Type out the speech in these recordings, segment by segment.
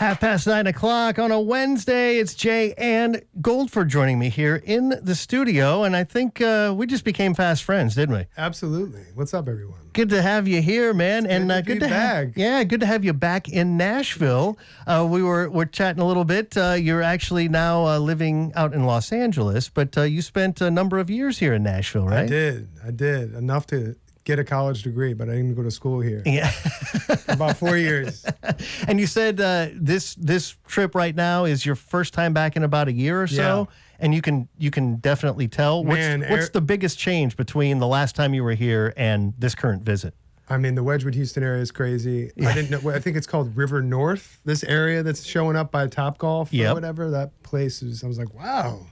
9:30 on a Wednesday. It's Jay and GoldFord joining me here in the studio, and I think we just became fast friends, didn't we? Absolutely. What's up, everyone? Good to have you here, man, and good to be back. good to have you back in Nashville. We're chatting a little bit. You're actually now living out in Los Angeles, but you spent a number of years here in Nashville, right? I did enough to get a college degree, but I didn't go to school here. Yeah. About 4 years. And you said this trip right now is your first time back in about a year or so, and you can definitely tell. What's the biggest change between the last time you were here and this current visit? I mean, the Wedgwood, Houston area is crazy. Yeah. I didn't know. I think it's called River North. This area that's showing up by Topgolf or whatever. That place is. I was like, wow.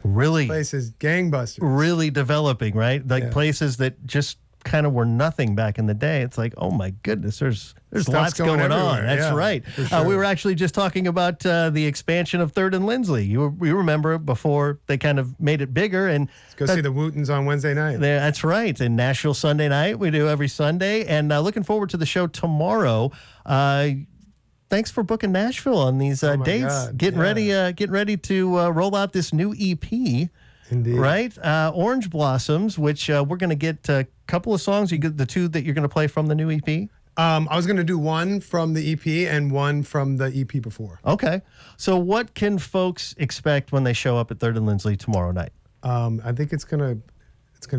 Really, this place is gangbusters. Really developing, right? Like places that just kind of were nothing back in the day. It's like, oh my goodness, there's lots going on. That's right. Sure. We were actually just talking about the expansion of 3rd and Lindsley. You remember before they kind of made it bigger, and go see the Wootons on Wednesday night. That's right. In Nashville Sunday night, we do every Sunday, and looking forward to the show tomorrow. Thanks for booking Nashville on these dates. God. Getting ready to roll out this new EP. Indeed. Right? Orange Blossoms, which we're going to get a couple of songs. You get the two that you're going to play from the new EP? I was going to do one from the EP and one from the EP before. Okay. So what can folks expect when they show up at 3rd and Lindsley tomorrow night? I think it's gonna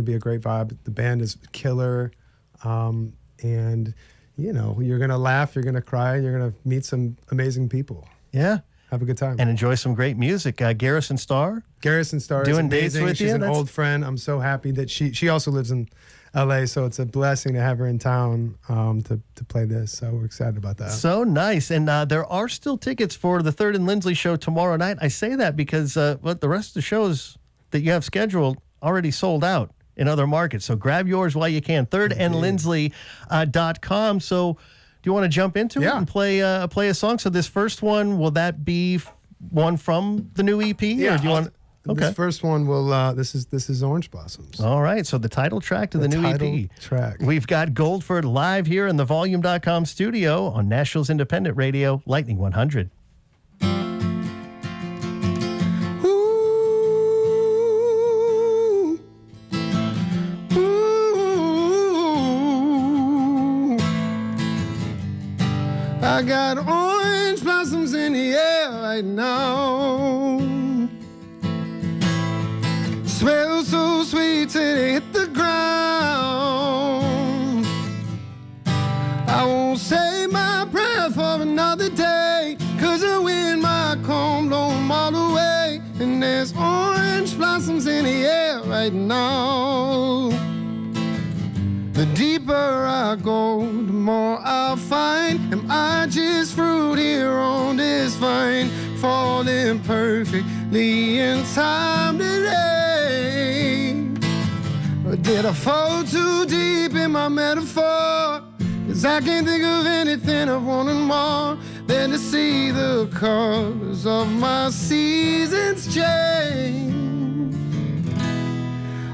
be a great vibe. The band is killer. And, you know, you're going to laugh, you're going to cry, and you're going to meet some amazing people. Yeah. Have a good time. And enjoy some great music. Garrison Starr? Garrison Starr doing is amazing. Dates with She's you? an old friend. I'm so happy that she also lives in LA, so it's a blessing to have her in town to play this. So we're excited about that. So nice. And there are still tickets for the 3rd and Lindsley show tomorrow night. I say that because the rest of the shows that you have scheduled already sold out in other markets. So grab yours while you can. 3rdandlindsley.com. So do you want to jump into it and play a song? So this first one, will that be one from the new EP? Yeah. Or do you want? Okay. This first one will. This is Orange Blossoms. All right. So the title track to the new EP. Track. We've got GoldFord live here in the Volume.com studio on Nashville's independent radio, Lightning 100. I got orange blossoms in the air right now. Smell so sweet till they hit the ground. I won't say my prayer for another day, 'cause the wind might come blow them all away. And there's orange blossoms in the air right now. The deeper I go, the more I find. Am I just fruit here on this vine, falling perfectly in time today? Or did I fall too deep in my metaphor? 'Cause I can't think of anything I wanted more than to see the colors of my seasons change.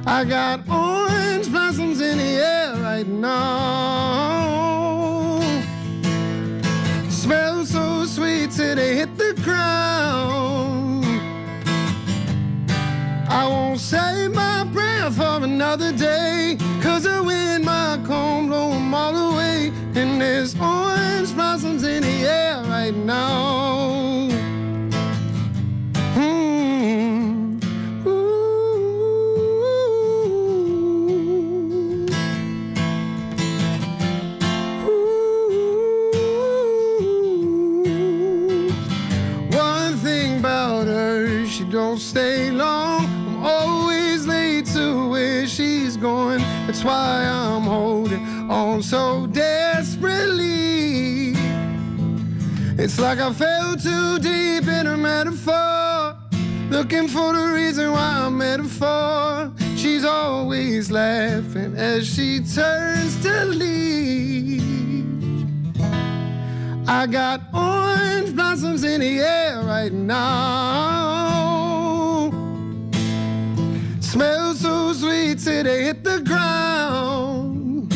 I got orange blossoms in the air right now. Smell so sweet till they hit the ground. I won't say my prayer for another day, 'cause the wind might come blow them all away. And there's orange blossoms in the air right now. Don't stay long. I'm always late to where she's going. That's why I'm holding on so desperately. It's like I fell too deep in her metaphor, looking for the reason why I'm metaphor. She's always laughing as she turns to leave. I got orange blossoms in the air right now. Smell so sweet till they hit the ground.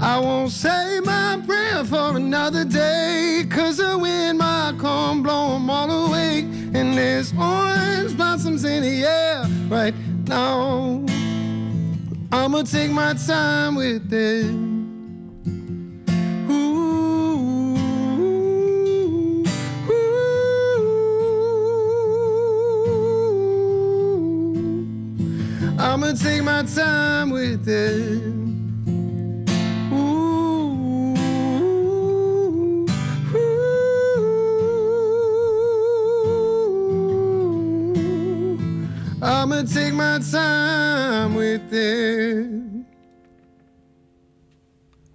I won't say my prayer for another day, 'cause the wind might come blow 'em all away, and there's orange blossoms in the air right now. I'ma take my time with it. I'ma take my time with it. Ooh, ooh. I'ma take my time with it.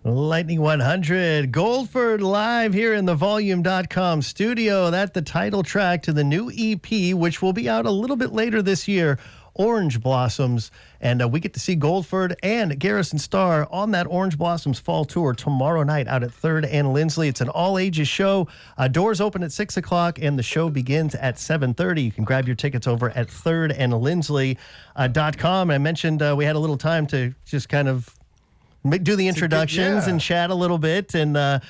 Lightning 100, GoldFord live here in the Volume.com studio. That's the title track to the new EP, which will be out a little bit later this year, Orange Blossoms. And we get to see GoldFord and Garrison Starr on that Orange Blossoms fall tour tomorrow night out at 3rd and Lindsley. It's an all-ages show. Doors open at 6 o'clock, and the show begins at 7:30. You can grab your tickets over at thirdandlindsley.com. I mentioned we had a little time to just kind of do the introductions and chat a little bit. And I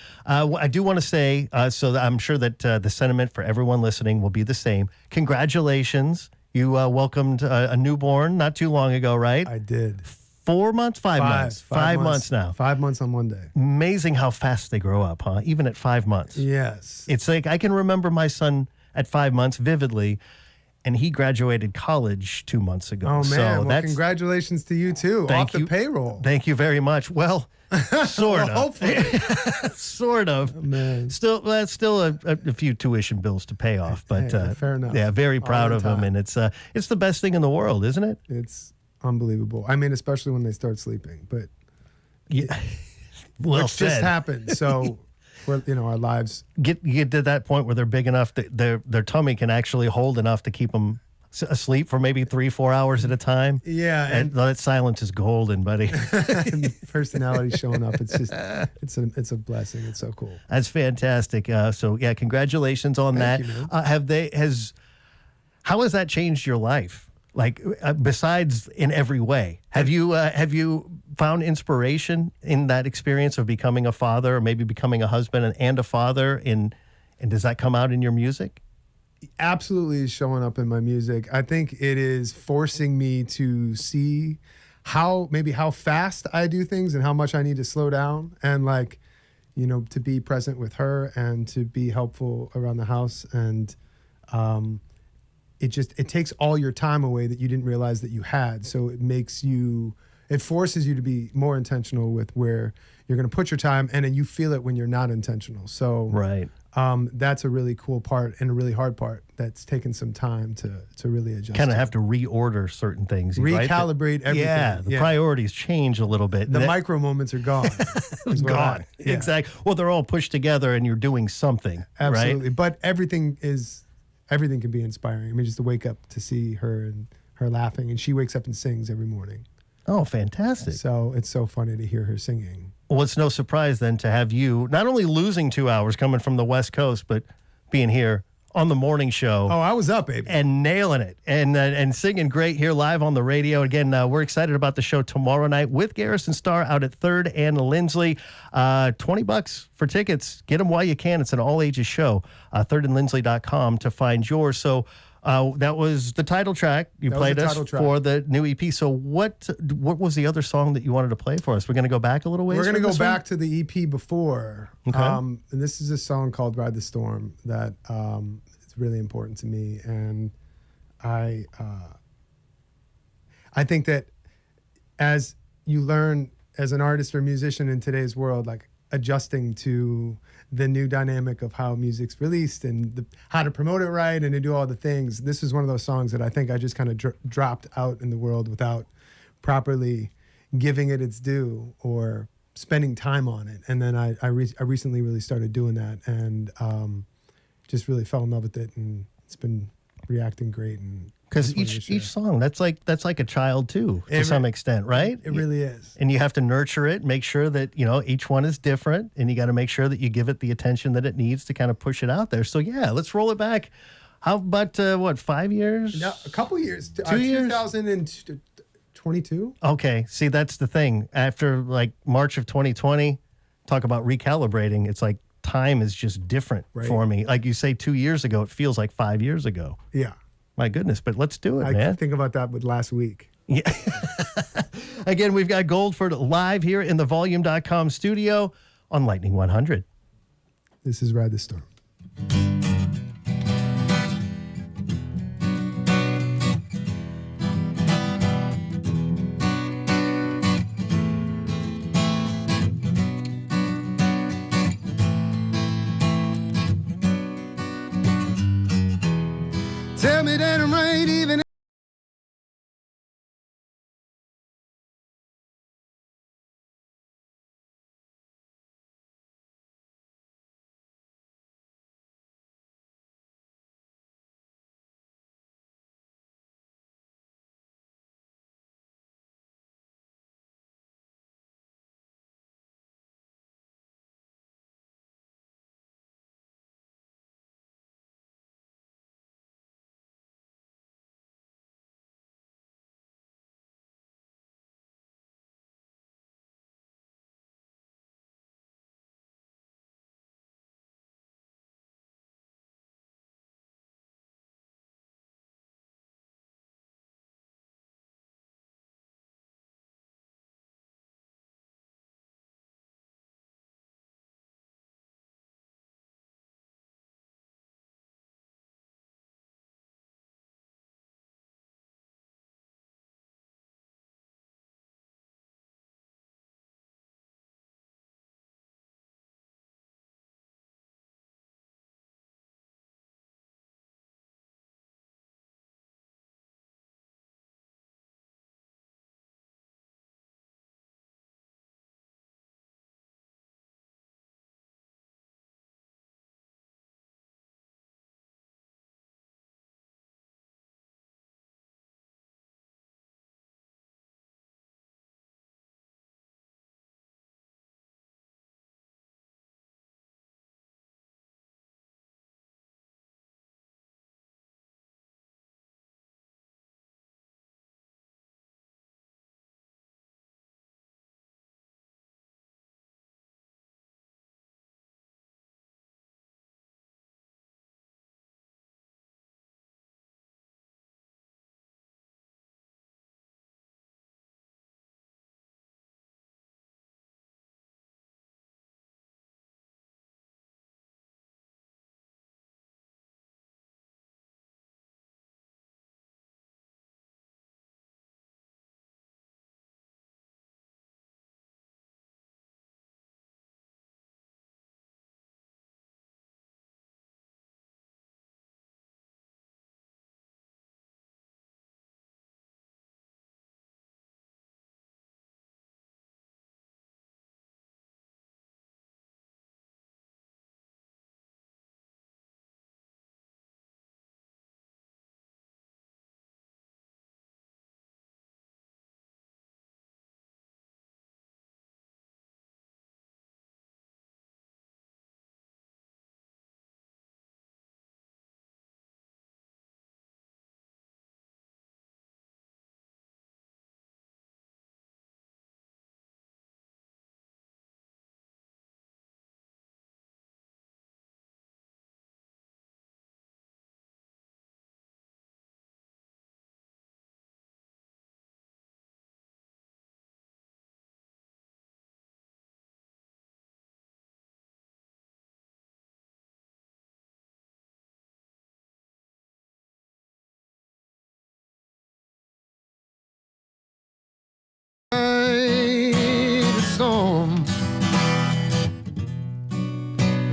do want to say, so that I'm sure that the sentiment for everyone listening will be the same. Congratulations. You welcomed a newborn not too long ago, right? I did. 4 months? 5 months? 5 months now. 5 months on Monday. Amazing how fast they grow up, huh? Even at 5 months. Yes. It's like I can remember my son at 5 months vividly, and he graduated college 2 months ago. Oh, man. So well, congratulations to you, too. Off the payroll. Thank you very much. Well, sort of. Hopefully. Sort of. Oh, man. Still, that's still a few tuition bills to pay off. But fair enough. Yeah, very proud of him. And it's the best thing in the world, isn't it? It's unbelievable. I mean, especially when they start sleeping. But yeah. Well which said. just happened. So, our lives get to that point where they're big enough that their tummy can actually hold enough to keep them asleep for maybe 3-4 hours at a time. Yeah, and that silence is golden, buddy. Personality showing up. It's just it's a blessing. It's so cool. That's fantastic. So yeah, congratulations on Thank that. You, How has that changed your life? Like besides in every way, have you found inspiration in that experience of becoming a father, or maybe becoming a husband and a father? And does that come out in your music? Absolutely is showing up in my music. I think it is forcing me to see how fast I do things and how much I need to slow down, and to be present with her and to be helpful around the house. And it takes all your time away that you didn't realize that you had. So it forces you to be more intentional with where you're going to put your time, and then you feel it when you're not intentional. So right. That's a really cool part and a really hard part that's taken some time to really adjust. Kind of have to reorder certain things. Recalibrate everything. Yeah, the priorities change a little bit. The micro moments are gone. Gone. Yeah. Exactly. Well, they're all pushed together and you're doing something. Absolutely. Right? But everything can be inspiring. I mean, just to wake up to see her and her laughing, and she wakes up and sings every morning. Oh, fantastic. So it's so funny to hear her singing. Well, it's no surprise then to have you not only losing 2 hours coming from the West Coast, but being here on the morning show. Oh, I was up, baby. And nailing it and singing great here live on the radio. Again, we're excited about the show tomorrow night with Garrison Starr out at 3rd and Lindsley. $20 for tickets. Get them while you can. It's an all-ages show. thirdandlindsley.com to find yours. So that was the title track. You played us for the new EP. So what was the other song that you wanted to play for us? We're going to go back a little ways. We're going to go back to the EP before. Okay. And this is a song called "Ride the Storm" that it's really important to me, and I think that as you learn as an artist or musician in today's world, like adjusting to the new dynamic of how music's released and how to promote it right and to do all the things. This is one of those songs that I think I just kind of dropped out in the world without properly giving it its due or spending time on it. And then I recently really started doing that, and just really fell in love with it, and it's been reacting great. And because each song, that's like a child too, to some extent, right? It really is. And you have to nurture it, make sure that, each one is different, and you got to make sure that you give it the attention that it needs to kind of push it out there. So yeah, let's roll it back. How about 5 years? No, a couple years. 2 years? 2022. Okay, see, that's the thing. After like March of 2020, talk about recalibrating. It's like time is just different for me. Like you say, 2 years ago, it feels like 5 years ago. Yeah. My goodness, but let's do it, man. I think about that with last week. Yeah. Again, we've got GoldFord live here in the Volume.com studio on Lightning 100. This is Ride the Storm. Tell me that I'm right even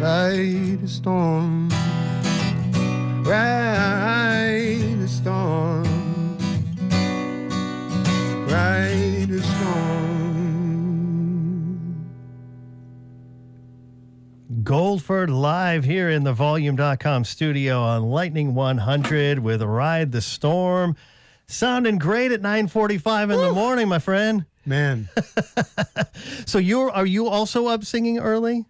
ride the storm, ride the storm, ride the storm. GoldFord live here in the Volume.com studio on Lightning 100 with Ride the Storm. Sounding great at 9:45 in the morning, my friend. Man. So are you also up singing early?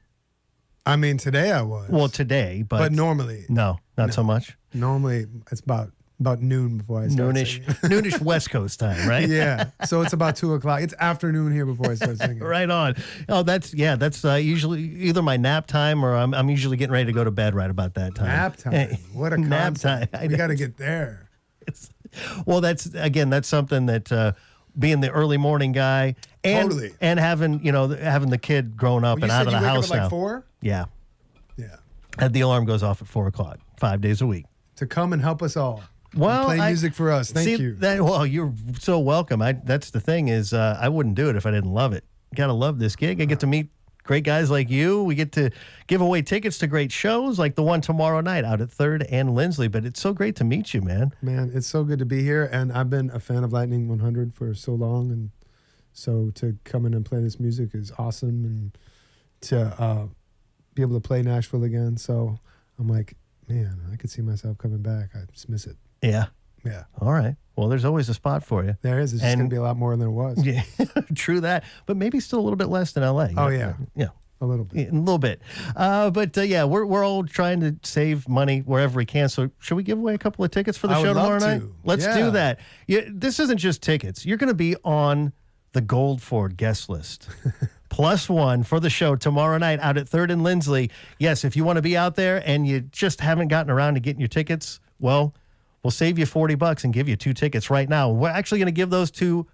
I mean, today I was. Well, today, but normally. No, not so much. Normally, it's about about noon before I start Noonish, singing. noonish West Coast time, right? Yeah. So it's about 2 o'clock. It's afternoon here before I start singing. Right on. Oh, that's usually either my nap time or I'm usually getting ready to go to bed right about that time. Nap time. What a nap concept. time. We got to get there. Well, that's something that being the early morning guy and Totally. and having the kid grown up and out of the house you wake up at now. like 4? Yeah. Yeah. And the alarm goes off at 4 o'clock, 5 days a week. To come and help us all. Well, play music for us. Thank you. Well, you're so welcome. That's the thing is I wouldn't do it if I didn't love it. Gotta love this gig. I get to meet great guys like you. We get to give away tickets to great shows like the one tomorrow night out at 3rd and Lindsley. But it's so great to meet you, man. Man, it's so good to be here. And I've been a fan of Lightning 100 for so long. And so to come in and play this music is awesome. And to be able to play Nashville again. So I'm like, man, I could see myself coming back. I just miss it. Yeah. Yeah. All right. Well, there's always a spot for you. There is. It's just going to be a lot more than it was. Yeah, true that. But maybe still a little bit less than LA. Oh, yeah. Yeah. A little bit. A little bit. Yeah, we're all trying to save money wherever we can. So should we give away a couple of tickets for the show tomorrow night? Let's do that. This isn't just tickets. You're going to be on the GoldFord guest list. +1 for the show tomorrow night out at 3rd and Lindsley. Yes, if you want to be out there and you just haven't gotten around to getting your tickets, well, we'll save you $40 and give you 2 tickets right now. We're actually going to give those to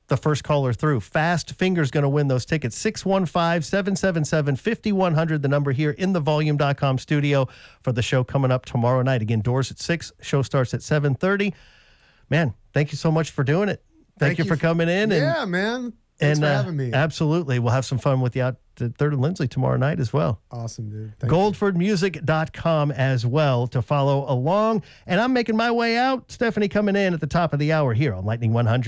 the first caller through. Fast Finger's going to win those tickets. 615-777-5100, the number here in the volume.com studio for the show coming up tomorrow night. Again, doors at 6, show starts at 7:30. Man, thank you so much for doing it. Thank you for coming in. Yeah, man. Thanks for having me. Absolutely. We'll have some fun with you out at 3rd and Lindsley tomorrow night as well. Awesome, dude. GoldFordMusic.com as well to follow along. And I'm making my way out. Stephanie coming in at the top of the hour here on Lightning 100.